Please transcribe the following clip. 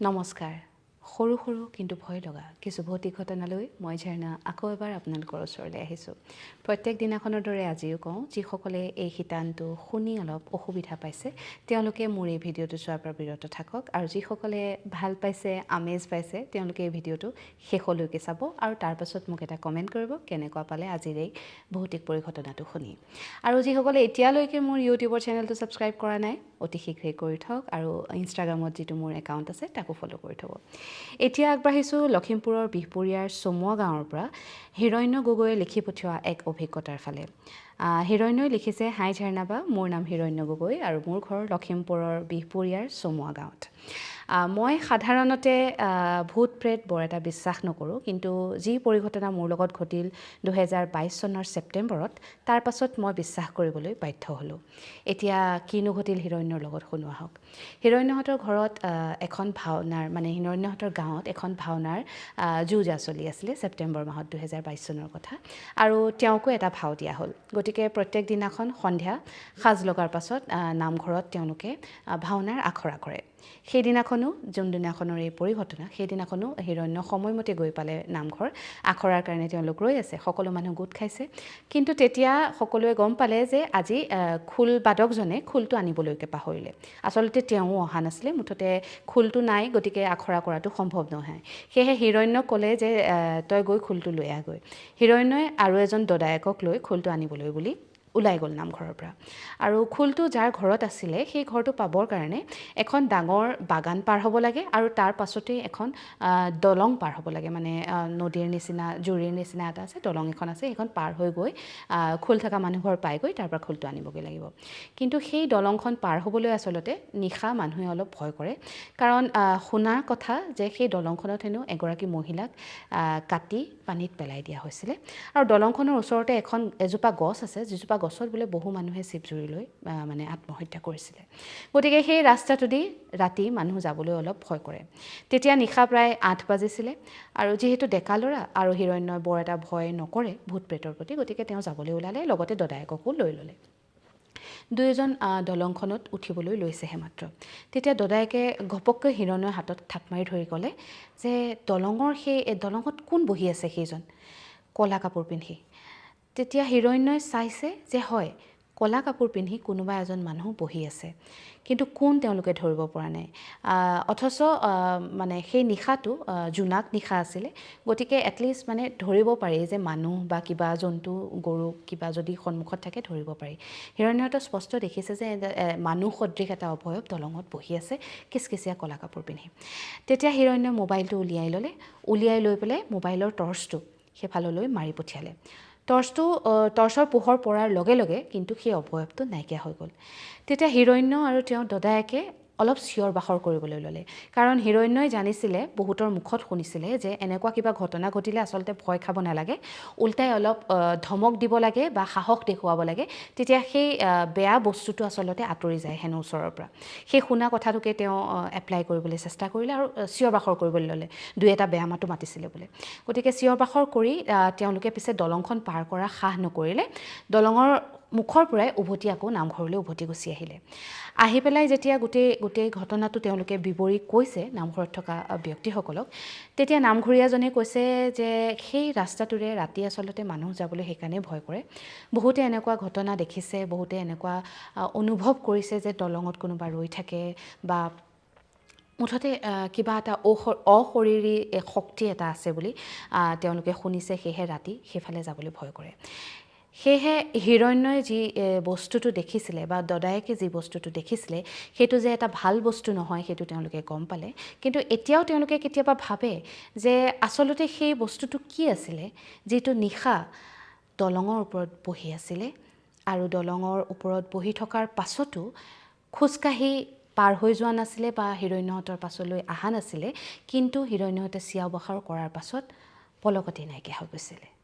নমস্কাৰ সৰু সৰু কিন্তু ভয় লগা কিছু ভৌতিক ঘটনালৈ মই ঝৰ্ণা আকৌ এবাৰ আপোনালোকৰ ওচৰলৈ আহিছোঁ প্ৰত্যেক দিনাখনৰ দৰে আজিও কওঁ যিসকলে এই শিতানটো শুনি অলপ অসুবিধা পাইছে তেওঁলোকে মোৰ এই ভিডিঅ'টো চোৱাৰ পৰা বিৰত থাকক আৰু যিসকলে ভাল পাইছে আমেজ পাইছে তেওঁলোকে এই ভিডিঅ'টো শেষলৈকে চাব আৰু তাৰ পাছত মোক এটা কমেণ্ট কৰিব কেনেকুৱা পালে আজিৰ এই ভৌতিক পৰিঘটনাটো শুনি আৰু যিসকলে এতিয়ালৈকে মোৰ ইউটিউবৰ চেনেলটো ছাবস্ক্ৰাইব কৰা নাই অতি শীঘ্ৰেই কৰি থওক আৰু ইনষ্টাগ্ৰামত যিটো মোৰ একাউণ্ট আছে তাকো ফ'ল' কৰি থ'ব এতিয়া আগবাঢ়িছোঁ লখিমপুৰৰ বিহপুৰীয়াৰ চমুৱা গাঁৱৰ পৰা হিৰণ্য গগৈয়ে লিখি পঠিওৱা এক অভিজ্ঞতাৰ ফালে হিৰণ্যই লিখিছে হাই ঝৰ্ণাবা মোৰ নাম হিৰণ্য গগৈ আৰু মোৰ ঘৰ লখিমপুৰৰ বিহপুৰীয়াৰ চমুৱা গাঁৱত মই সাধাৰণতে ভূত প্ৰেত বৰ এটা বিশ্বাস নকৰোঁ কিন্তু যি পৰিঘটনা মোৰ লগত ঘটিল 2022 চনৰ ছেপ্টেম্বৰত তাৰ পাছত মই বিশ্বাস কৰিবলৈ বাধ্য হ'লোঁ এতিয়া কিনো ঘটিল হিৰণ্যৰ লগত শুনোৱা হওক হিৰণ্যহঁতৰ ঘৰত এখন ভাওনাৰ মানে হিৰণ্যহঁতৰ গাঁৱত এখন ভাওনাৰ যো-জা চলি আছিলে ছেপ্টেম্বৰ মাহত 2022 চনৰ কথা আৰু তেওঁকো এটা ভাও দিয়া হ'ল গতিকে প্ৰত্যেক দিনাখন সন্ধিয়া সাজ লগাৰ পাছত নামঘৰত তেওঁলোকে ভাওনাৰ আখৰা কৰে সেইদিনাখনো যোনদিনাখনৰ এই পৰিঘটনা সেইদিনাখনো হিৰণ্য সময়মতে গৈ পালে নামঘৰ আখৰাৰ কাৰণে তেওঁলোক ৰৈ আছে সকলো মানুহ গোট খাইছে কিন্তু তেতিয়া সকলোৱে গম পালে যে আজি খোল বাদকজনে খোলটো আনিবলৈকে পাহৰিলে আচলতে তেওঁ অহা নাছিলে মুঠতে খোলটো নাই গতিকে আখৰা কৰাটো সম্ভৱ নহয় সেয়েহে হিৰণ্যক ক'লে যে তই গৈ খোলটো লৈ আহগৈ হিৰণ্যই আৰু এজন দদায়েকক লৈ খোলটো আনিবলৈ বুলি ওলাই গ'ল নামঘৰৰ পৰা আৰু খোলটো যাৰ ঘৰত আছিলে সেই ঘৰটো পাবৰ কাৰণে এখন ডাঙৰ বাগান পাৰ হ'ব লাগে আৰু তাৰ পাছতেই এখন দলং পাৰ হ'ব লাগে মানে নদীৰ নিচিনা জুৰিৰ নিচিনা এটা আছে দলং এখন আছে সেইখন পাৰ হৈ গৈ খোল থকা মানুহঘৰ পাইগৈ তাৰ পৰা খোলটো আনিবগৈ লাগিব কিন্তু সেই দলংখন পাৰ হ'বলৈ আচলতে নিশা মানুহে অলপ ভয় কৰে কাৰণ শুনাৰ কথা যে সেই দলংখনত হেনো এগৰাকী মহিলাক কাটি পানীত পেলাই দিয়া হৈছিলে আৰু দলংখনৰ ওচৰতে এজোপা গছ আছে যিজোপা গছত বোলে বহু মানুহে চিপ জুৰি লৈ মানে আত্মহত্যা কৰিছিলে গতিকে সেই ৰাস্তাটোদি ৰাতি মানুহ যাবলৈ অলপ ভয় কৰে তেতিয়া নিশা প্ৰায় 8 বাজিছিলে আৰু যিহেতু ডেকা ল'ৰা আৰু হিৰণ্যই বৰ এটা ভয় নকৰে ভূত প্ৰেতৰ প্ৰতি গতিকে তেওঁ যাবলৈ ওলালে লগতে দদায়েককো লৈ ল'লে দুয়োজন দলংখনত উঠিবলৈ লৈছেহে মাত্ৰ তেতিয়া দদায়েকে ঘপককৈ হিৰণ্যৰ হাতত থাপ মাৰি ধৰি ক'লে যে দলঙত কোন বহি আছে সেইজন ক'লা কাপোৰ পিন্ধি তেতিয়া হিৰণ্যই চাইছে যে হয় ক'লা কাপোৰ পিন্ধি কোনোবা এজন মানুহ বহি আছে কিন্তু কোন তেওঁলোকে ধৰিব পৰা নাই অথচ মানে সেই নিশাটো জোনাক নিশা আছিলে গতিকে এটলিষ্ট মানে ধৰিব পাৰি যে মানুহ বা কিবা জন্তু গৰু কিবা যদি সন্মুখত থাকে ধৰিব পাৰি হিৰণ্যহঁতে স্পষ্ট দেখিছে যে মানুহ সদৃশ এটা অৱয়ব দলঙত বহি আছে কিচকিচীয়া ক'লা কাপোৰ পিন্ধি তেতিয়া হিৰণ্যই মোবাইলটো উলিয়াই লৈ পেলাই মোবাইলৰ টৰ্চটো সেইফাললৈ মাৰি পঠিয়ালে টৰ্চৰ পোহৰ পৰাৰ লগে লগে কিন্তু সেই অৱয়ৱটো নাইকিয়া হৈ গ'ল তেতিয়া হিৰণ্য আৰু তেওঁৰ দদায়েকে অলপ চিঞৰ বাখৰ কৰিবলৈ ল'লে কাৰণ হিৰণ্যই জানিছিলে বহুতৰ মুখত শুনিছিলে যে এনেকুৱা কিবা ঘটনা ঘটিলে আচলতে ভয় খাব নালাগে উল্টাই অলপ ধমক দিব লাগে বা সাহস দেখুৱাব লাগে তেতিয়া সেই বেয়া বস্তুটো আচলতে আঁতৰি যায় হেনো ওচৰৰ পৰা সেই শুনা কথাটোকে তেওঁ এপ্লাই কৰিবলৈ চেষ্টা কৰিলে আৰু চিঞৰ বাখৰ কৰিবলৈ ল'লে দুই এটা বেয়া মাতো মাতিছিলে বোলে গতিকে চিঞৰ বাখৰ কৰি তেওঁলোকে পিছে দলংখন পাৰ কৰা সাহ নকৰিলে দলঙৰ মুখৰ পৰাই উভতি আকৌ নামঘৰলৈ উভতি গুচি আহিলে আহি পেলাই যেতিয়া গোটেই ঘটনাটো তেওঁলোকে বিৱৰি কৈছে নামঘৰত থকা ব্যক্তিসকলক তেতিয়া নামঘৰীয়াজনে কৈছে যে সেই ৰাস্তাটোৰে ৰাতি আচলতে মানুহ যাবলৈ সেইকাৰণে ভয় কৰে বহুতে এনেকুৱা ঘটনা দেখিছে বহুতে এনেকুৱা অনুভৱ কৰিছে যে দলঙত কোনোবা ৰৈ থাকে বা মুঠতে কিবা এটা অশৰীৰী শক্তি এটা আছে বুলি তেওঁলোকে শুনিছে সেয়েহে ৰাতি সেইফালে যাবলৈ ভয় কৰে সেয়েহে হিৰণ্যই যি বস্তুটো দেখিছিলে বা দদায়েকে যি বস্তুটো দেখিছিলে সেইটো যে এটা ভাল বস্তু নহয় সেইটো তেওঁলোকে গম পালে কিন্তু এতিয়াও তেওঁলোকে কেতিয়াবা ভাবে যে আচলতে সেই বস্তুটো কি আছিলে যিটো নিশা দলঙৰ ওপৰত বহি আছিলে আৰু দলঙৰ ওপৰত বহি থকাৰ পাছতো খোজকাঢ়ি পাৰ হৈ যোৱা নাছিলে বা হিৰণ্যহঁতৰ পাছলৈ অহা নাছিলে কিন্তু হিৰণ্যহঁতে চিঞৰ বাখৰ কৰাৰ পাছত পলকতে নাইকিয়া হৈ গৈছিলে